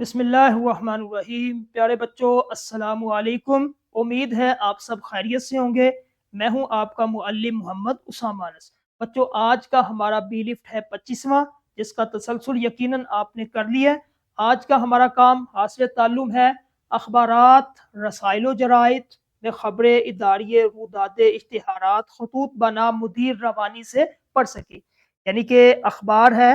بسم اللہ الرحمن الرحیم۔ پیارے بچوں، السلام علیکم۔ امید ہے آپ سب خیریت سے ہوں گے۔ میں ہوں آپ کا معلم محمد اسامہ انس۔ بچوں، آج کا ہمارا بی لفٹ ہے 25واں، جس کا تسلسل یقیناً آپ نے کر لیا ہے۔ آج کا ہمارا کام حاصل تعلم ہے اخبارات، رسائل و جرائد میں خبریں، اداریے، روداد، اشتہارات، خطوط بنام مدیر روانی سے پڑھ سکیں۔ یعنی کہ اخبار ہے،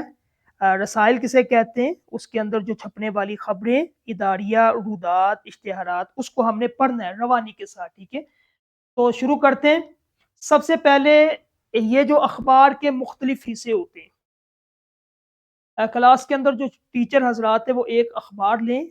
رسائل کسے کہتے ہیں، اس کے اندر جو چھپنے والی خبریں، اداریہ، رودات، اشتہارات، اس کو ہم نے پڑھنا ہے روانی کے ساتھ، ٹھیک ہے۔ تو شروع کرتے ہیں۔ سب سے پہلے یہ جو اخبار کے مختلف حصے ہوتے ہیں، کلاس کے اندر جو ٹیچر حضرات ہیں وہ ایک اخبار لیں،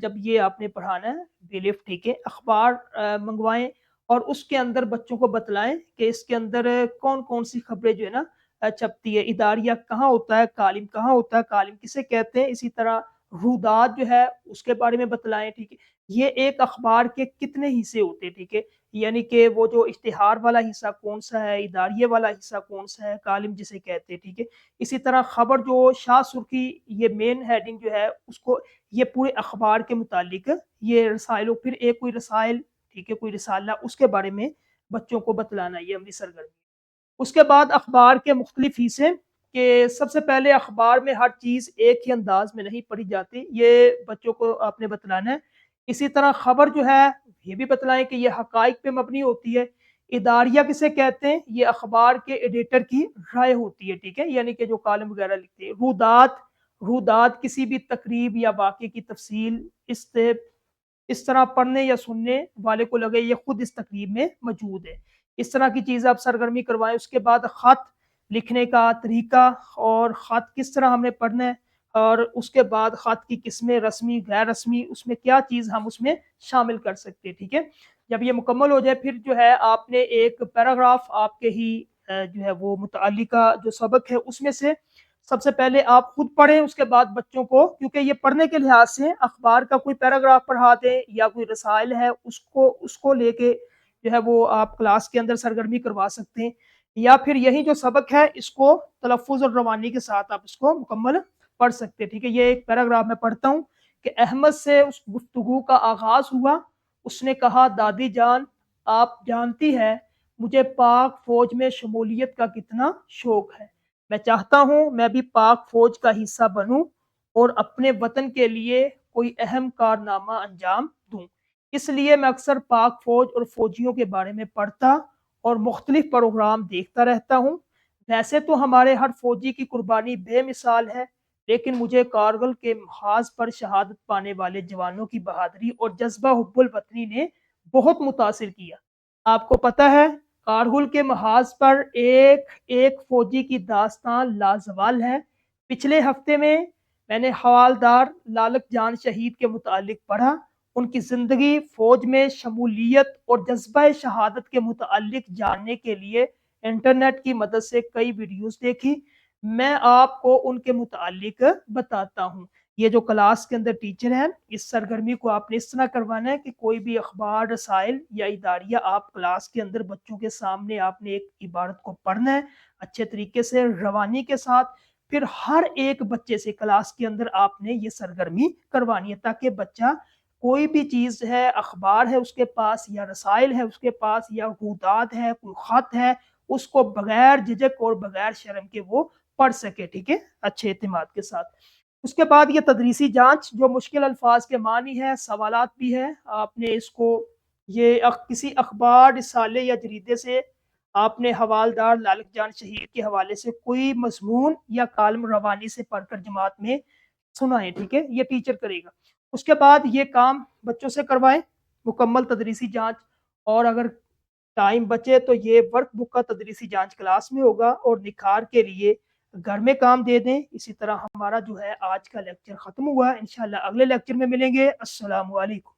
جب یہ آپ نے پڑھانا ہے بی لفٹ، ٹھیک ہے، اخبار منگوائیں اور اس کے اندر بچوں کو بتلائیں کہ اس کے اندر کون کون سی خبریں جو ہے نا چھپتی ہے، اداریہ کہاں ہوتا ہے، کالم کہاں ہوتا ہے، کالم کسے کہتے ہیں، اسی طرح رودات جو ہے اس کے بارے میں بتلائیں، ٹھیک ہے۔ یہ ایک اخبار کے کتنے حصے ہوتے ہیں، ٹھیک ہے، یعنی کہ وہ جو اشتہار والا حصہ کون سا ہے، اداریہ والا حصہ کون سا ہے، کالم جسے کہتے ہیں، ٹھیک ہے۔ اسی طرح خبر جو شاہ سرخی، یہ مین ہیڈنگ جو ہے اس کو، یہ پورے اخبار کے متعلق یہ رسائل، پھر ایک کوئی رسائل، ٹھیک ہے، کوئی رسالہ، اس کے بارے میں بچوں کو بتلانا، یہ عملی سرگرمی۔ اس کے بعد اخبار کے مختلف حصے، کہ سب سے پہلے اخبار میں ہر چیز ایک ہی انداز میں نہیں پڑھی جاتی، یہ بچوں کو آپ نے بتلانا ہے۔ اسی طرح خبر جو ہے یہ بھی بتلائیں کہ یہ حقائق پہ مبنی ہوتی ہے۔ اداریہ کسے کہتے ہیں، یہ اخبار کے ایڈیٹر کی رائے ہوتی ہے، ٹھیک ہے، یعنی کہ جو کالم وغیرہ لکھتے ہیں۔ رودات کسی بھی تقریب یا واقعے کی تفصیل، اس طرح پڑھنے یا سننے والے کو لگے یہ خود اس تقریب میں موجود ہے، اس طرح کی چیز آپ سرگرمی کروائیں۔ اس کے بعد خط لکھنے کا طریقہ اور خط کس طرح ہم نے پڑھنا ہے، اور اس کے بعد خط کی قسمیں، رسمی، غیر رسمی، اس میں کیا چیز ہم اس میں شامل کر سکتے ہیں، ٹھیک ہے۔ جب یہ مکمل ہو جائے پھر جو ہے آپ نے ایک پیراگراف آپ کے ہی جو ہے وہ متعلقہ جو سبق ہے اس میں سے سب سے پہلے آپ خود پڑھیں، اس کے بعد بچوں کو، کیونکہ یہ پڑھنے کے لحاظ سے اخبار کا کوئی پیراگراف پڑھا دیں یا کوئی رسائل ہے اس کو لے کے جو ہے وہ آپ کلاس کے اندر سرگرمی کروا سکتے ہیں، یا پھر یہی جو سبق ہے اس کو تلفظ اور روانی کے ساتھ آپ اس کو مکمل پڑھ سکتے ہیں، ٹھیک ہے۔ یہ ایک پیراگراف میں پڑھتا ہوں کہ احمد سے اس گفتگو کا آغاز ہوا۔ اس نے کہا، دادی جان، آپ جانتی ہے مجھے پاک فوج میں شمولیت کا کتنا شوق ہے۔ میں چاہتا ہوں میں بھی پاک فوج کا حصہ بنوں اور اپنے وطن کے لیے کوئی اہم کارنامہ انجام دوں۔ اس لیے میں اکثر پاک فوج اور فوجیوں کے بارے میں پڑھتا اور مختلف پروگرام دیکھتا رہتا ہوں۔ ویسے تو ہمارے ہر فوجی کی قربانی بے مثال ہے، لیکن مجھے کارگل کے محاذ پر شہادت پانے والے جوانوں کی بہادری اور جذبہ حب الوطنی نے بہت متاثر کیا۔ آپ کو پتہ ہے کارگل کے محاذ پر ایک فوجی کی داستان لازوال ہے۔ پچھلے ہفتے میں نے حوالدار لالک جان شہید کے متعلق پڑھا۔ ان کی زندگی، فوج میں شمولیت اور جذبہ شہادت کے متعلق جاننے کے لیے انٹرنیٹ کی مدد سے کئی ویڈیوز دیکھی۔ میں آپ کو ان کے متعلق بتاتا ہوں۔ یہ جو کلاس کے اندر ٹیچر ہے، اس سرگرمی کو آپ نے اس طرح کروانا ہے کہ کوئی بھی اخبار، رسائل یا اداریہ آپ کلاس کے اندر بچوں کے سامنے آپ نے ایک عبارت کو پڑھنا ہے اچھے طریقے سے روانی کے ساتھ، پھر ہر ایک بچے سے کلاس کے اندر آپ نے یہ سرگرمی کروانی ہے، تاکہ بچہ کوئی بھی چیز ہے، اخبار ہے اس کے پاس یا رسائل ہے اس کے پاس یا رودات ہے، کوئی خط ہے، اس کو بغیر جھجک اور بغیر شرم کے وہ پڑھ سکے، ٹھیک ہے، اچھے اعتماد کے ساتھ۔ اس کے بعد یہ تدریسی جانچ، جو مشکل الفاظ کے معنی ہے، سوالات بھی ہے، آپ نے اس کو یہ کسی اخبار، رسالے یا جریدے سے آپ نے حوالدار لالک جان شہید کے حوالے سے کوئی مضمون یا کالم روانی سے پڑھ کر جماعت میں سنائیں، ٹھیک ہے، یہ ٹیچر کرے گا۔ اس کے بعد یہ کام بچوں سے کروائیں، مکمل تدریسی جانچ، اور اگر ٹائم بچے تو یہ ورک بک کا تدریسی جانچ کلاس میں ہوگا، اور نکھار کے لیے گھر میں کام دے دیں۔ اسی طرح ہمارا جو ہے آج کا لیکچر ختم ہوا ہے، انشاءاللہ اگلے لیکچر میں ملیں گے۔ السلام علیکم۔